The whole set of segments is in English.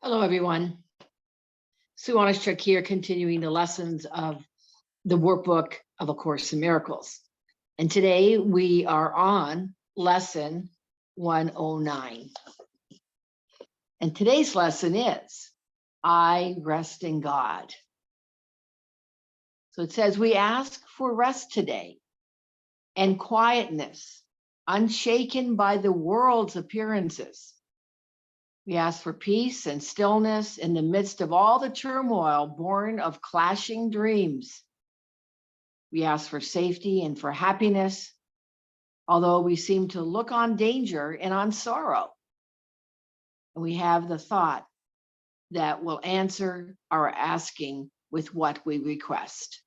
Hello, everyone. Sue.oneschuk here, continuing the lessons of the workbook of A Course in Miracles. And today we are on lesson 109. And today's lesson is, I rest in God. So it says, we ask for rest today and quietness, unshaken by the world's appearances. We ask for peace and stillness in the midst of all the turmoil born of clashing dreams. We ask for safety and for happiness, although we seem to look on danger and on sorrow. And we have the thought that will answer our asking with what we request.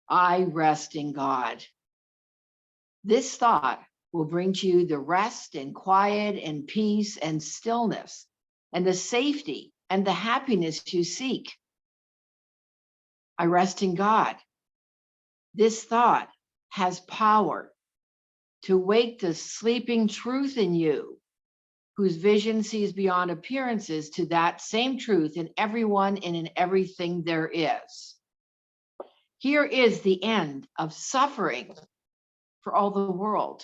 I rest in God. This thought will bring to you the rest and quiet and peace and stillness and the safety and the happiness you seek. I rest in God. This thought has power to wake the sleeping truth in you, whose vision sees beyond appearances to that same truth in everyone and in everything there is. Here is the end of suffering for all the world,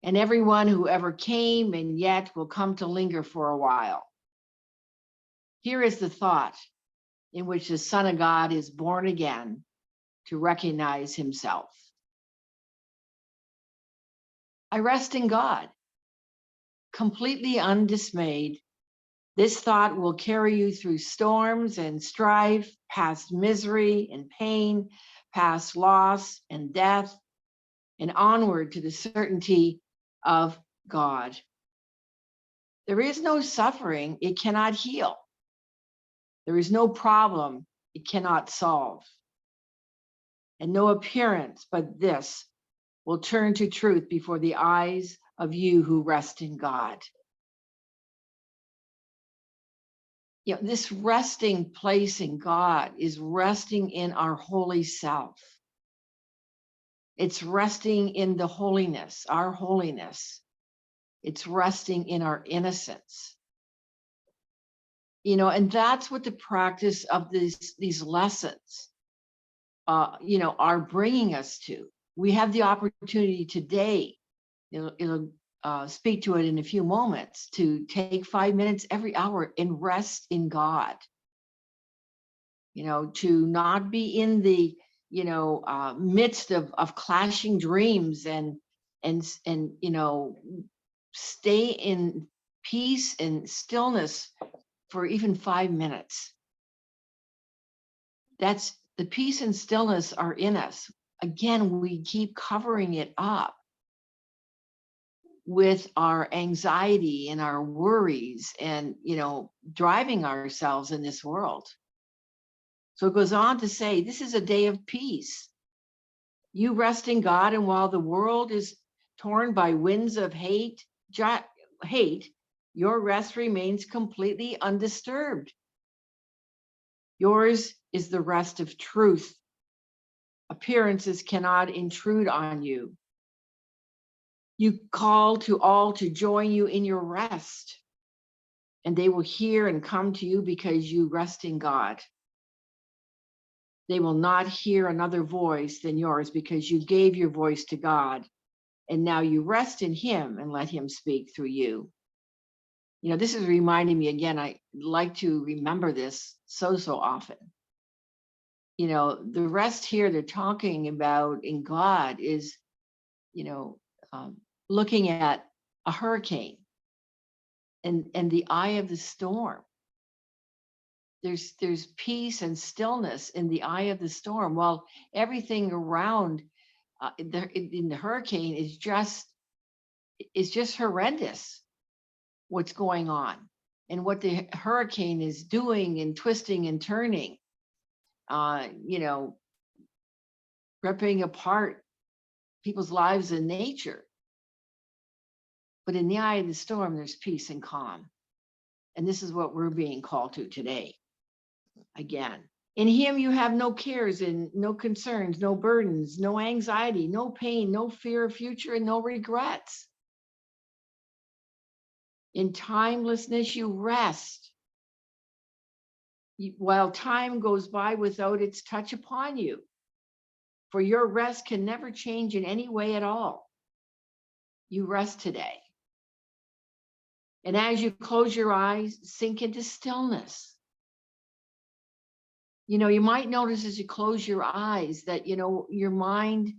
and everyone who ever came and yet will come to linger for a while. Here is the thought in which the Son of God is born again to recognize himself. I rest in God, completely undismayed. This thought will carry you through storms and strife, past misery and pain, past loss and death, and onward to the certainty of God. There is no suffering it cannot heal. There is no problem it cannot solve. And no appearance but this will turn to truth before the eyes of you who rest in God. You know, this resting place in God is resting in our holy self. It's resting in the holiness, our holiness. It's resting in our innocence. You know, and that's what the practice of these lessons, are bringing us to. We have the opportunity today, it'll speak to it in a few moments, to take 5 minutes every hour and rest in God. You know, to not be in the, midst of clashing dreams and stay in peace and stillness for even 5 minutes. That's the peace and stillness are in us. Again, we keep covering it up with our anxiety and our worries and, driving ourselves in this world. So it goes on to say, this is a day of peace. You rest in God, and while the world is torn by winds of hate, your rest remains completely undisturbed. Yours is the rest of truth. Appearances cannot intrude on you. You call to all to join you in your rest, and they will hear and come to you because you rest in God. They will not hear another voice than yours because you gave your voice to God, and now you rest in him and let him speak through you. You know, this is reminding me again, I like to remember this so often. You know, the rest here they're talking about in God is, looking at a hurricane and the eye of the storm. There's peace and stillness in the eye of the storm, while everything around in the hurricane is just horrendous. What's going on and what the hurricane is doing and twisting and turning, ripping apart people's lives and nature. But in the eye of the storm, there's peace and calm. And this is what we're being called to today. Again, in him you have no cares and no concerns, no burdens, no anxiety, no pain, no fear of future, and no regrets. In timelessness, you rest. While time goes by without its touch upon you. For your rest can never change in any way at all. You rest today. And as you close your eyes, sink into stillness. You might notice as you close your eyes that, your mind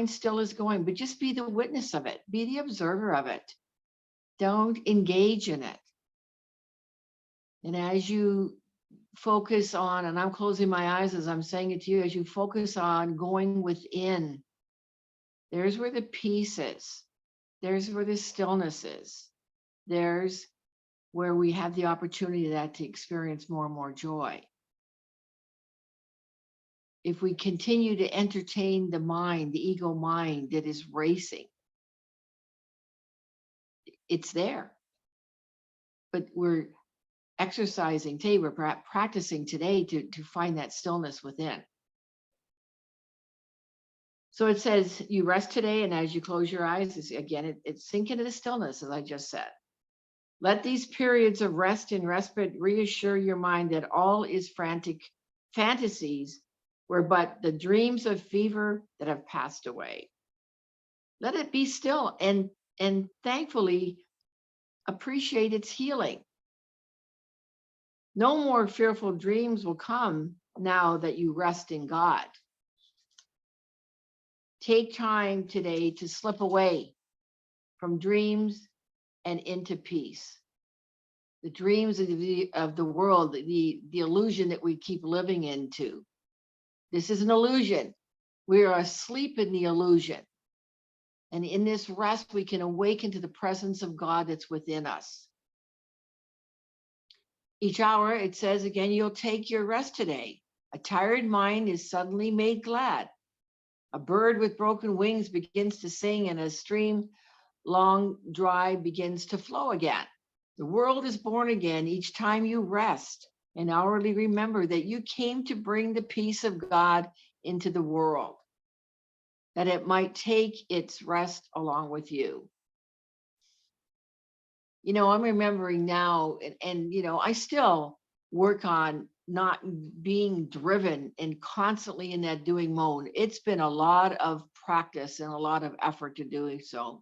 still is going, but just be the witness of it. Be the observer of it. Don't engage in it. And as you focus on, and I'm closing my eyes as I'm saying it to you, as you focus on going within, there's where the peace is. There's where the stillness is. There's where we have the opportunity to experience more and more joy. If we continue to entertain the mind, the ego mind that is racing, it's there. But we're exercising today, we're practicing today to find that stillness within. So it says you rest today, and as you close your eyes, it's sink into the stillness, as I just said. Let these periods of rest and respite reassure your mind that all is frantic fantasies were but the dreams of fever that have passed away. Let it be still and thankfully appreciate its healing. No more fearful dreams will come now that you rest in God. Take time today to slip away from dreams and into peace. The dreams of the world, the illusion that we keep living into. This is an illusion. We are asleep in the illusion. And in this rest, we can awaken to the presence of God that's within us. Each hour, it says again, you'll take your rest today. A tired mind is suddenly made glad. A bird with broken wings begins to sing, and a stream long dry begins to flow again. The world is born again each time you rest and hourly remember that you came to bring the peace of God into the world, that it might take its rest along with you. I'm remembering now, and I still work on not being driven and constantly in that doing mode. It's been a lot of practice and a lot of effort to doing so.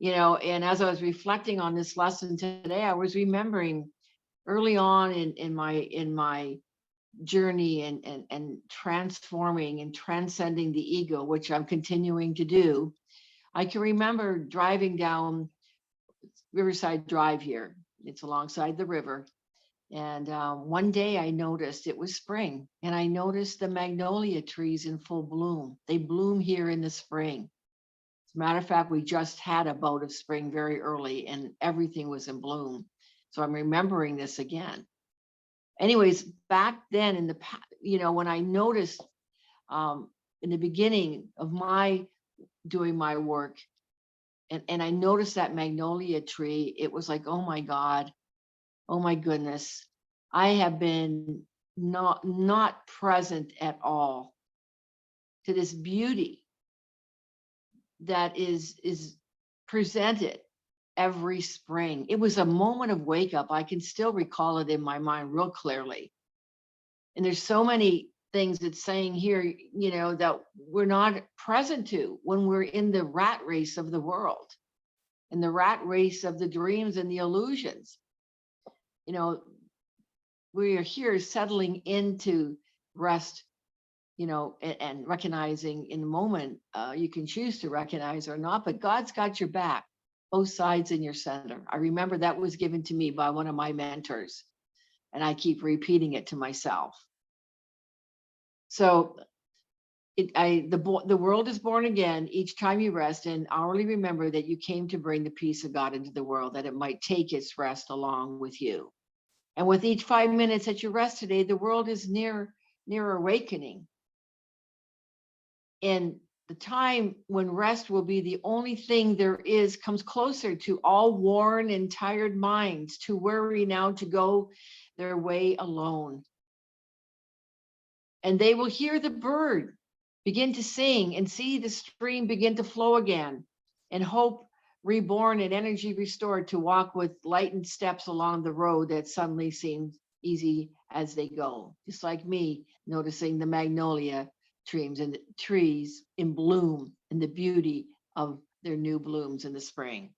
And as I was reflecting on this lesson today, I was remembering early on in my journey and transforming and transcending the ego, which I'm continuing to do. I can remember driving down Riverside Drive here. It's alongside the river. And one day I noticed it was spring, and I noticed the magnolia trees in full bloom. They bloom here in the spring. As a matter of fact, we just had a bout of spring very early and everything was in bloom. So I'm remembering this again. Anyways, back then in the, when I noticed in the beginning of my doing my work, and I noticed that magnolia tree, it was like, oh my God, oh my goodness, I have been not present at all to this beauty that is presented every spring. It was a moment of wake up. I can still recall it in my mind real clearly. And there's so many things it's saying here, that we're not present to when we're in the rat race of the world, in the rat race of the dreams and the illusions. We are here settling into rest, and recognizing in the moment, you can choose to recognize or not, but God's got your back, both sides in your center. I remember that was given to me by one of my mentors, and I keep repeating it to myself. So the world is born again each time you rest, and hourly remember that you came to bring the peace of God into the world, that it might take its rest along with you. And with each 5 minutes that you rest today, the world is near awakening. And the time when rest will be the only thing there is comes closer to all worn and tired minds to worry now to go their way alone. And they will hear the bird begin to sing and see the stream begin to flow again, and hope reborn and energy restored to walk with lightened steps along the road that suddenly seems easy as they go. Just like me, noticing the magnolia trees in bloom and the beauty of their new blooms in the spring.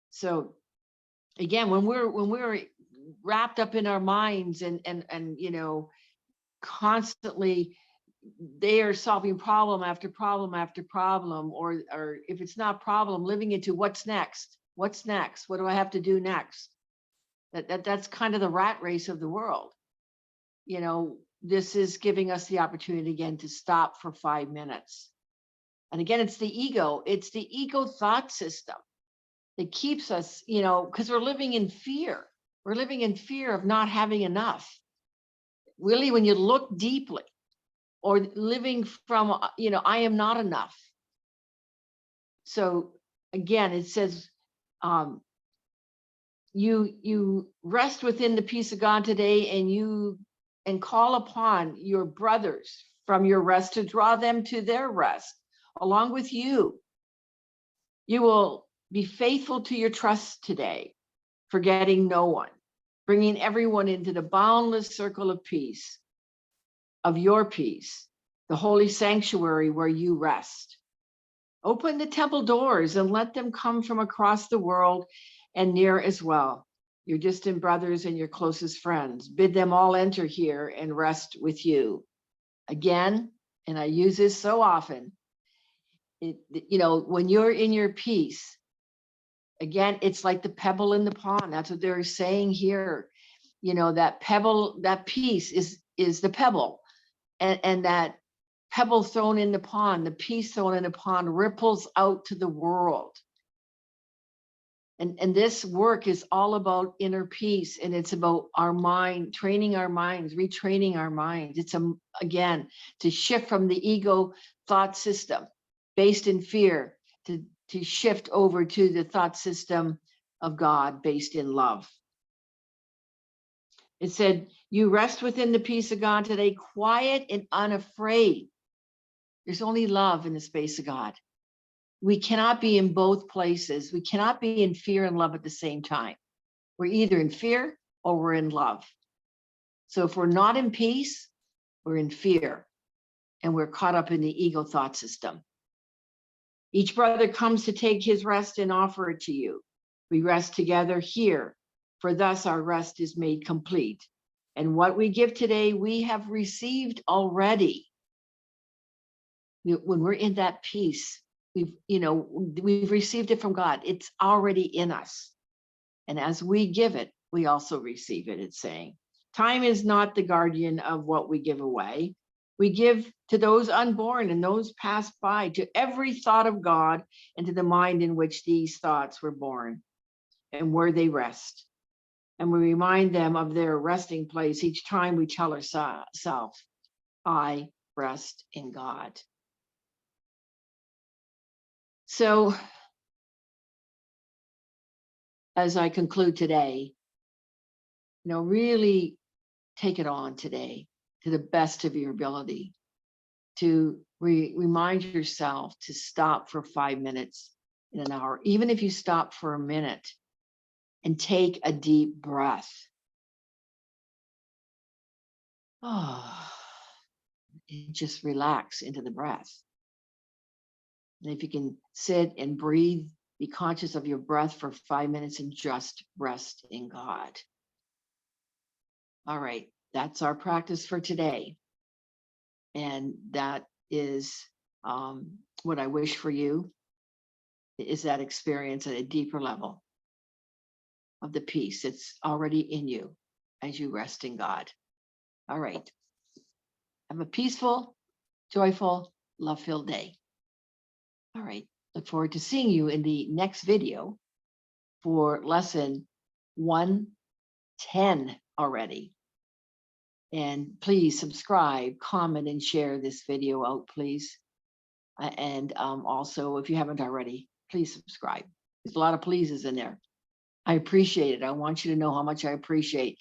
So again, when we're wrapped up in our minds and constantly they are solving problem after problem after problem, or if it's not problem, living into what's next, what do I have to do next? That's kind of the rat race of the world. This is giving us the opportunity again to stop for 5 minutes. And again, it's the ego thought system that keeps us, because we're living in fear. We're living in fear of not having enough. Really, when you look deeply, or living from, I am not enough. So again, it says, you rest within the peace of God today, and call upon your brothers from your rest to draw them to their rest along with you. You will be faithful to your trust today, forgetting no one, bringing everyone into the boundless circle of peace, of your peace, the holy sanctuary where you rest. Open the temple doors and let them come from across the world and near as well. Your distant brothers and your closest friends, bid them all enter here and rest with you. Again, and I use this so often, when you're in your peace, again, it's like the pebble in the pond. That's what they're saying here. That pebble, that peace is the pebble. And that pebble thrown in the pond, the peace thrown in the pond ripples out to the world. And this work is all about inner peace, and it's about our mind, training our minds, retraining our minds. It's again, to shift from the ego thought system based in fear to shift over to the thought system of God based in love. It said, you rest within the peace of God today, quiet and unafraid. There's only love in the space of God. We cannot be in both places. We cannot be in fear and love at the same time. We're either in fear or we're in love. So if we're not in peace, we're in fear, and we're caught up in the ego thought system. Each brother comes to take his rest and offer it to you. We rest together here, for thus our rest is made complete. And what we give today, we have received already. When we're in that peace, we've received it from God. It's already in us. And as we give it, we also receive it. It's saying, time is not the guardian of what we give away. We give to those unborn and those passed by, to every thought of God and to the mind in which these thoughts were born and where they rest. And we remind them of their resting place each time we tell ourselves, I rest in God. So as I conclude today, really take it on today to the best of your ability to remind yourself to stop for 5 minutes in an hour, even if you stop for a minute and take a deep breath. And just relax into the breath. And if you can sit and breathe, be conscious of your breath for 5 minutes and just rest in God. All right, that's our practice for today. And that is what I wish for you, is that experience at a deeper level of the peace that's already in you as you rest in God. All right. Have a peaceful, joyful, love-filled day. All right. Look forward to seeing you in the next video for lesson 110 already. And please subscribe, comment, and share this video out, please. And also, if you haven't already, please subscribe. There's a lot of pleases in there. I appreciate it. I want you to know how much I appreciate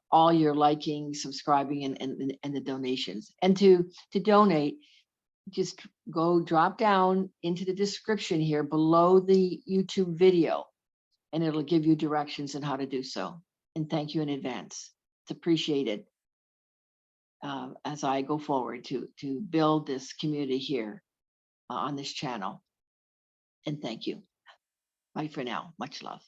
all your liking, subscribing, and the donations. And to donate, just go drop down into the description here below the YouTube video, and it'll give you directions on how to do so. And thank you in advance. It's appreciated as I go forward to build this community here on this channel. And thank you. Bye for now. Much love.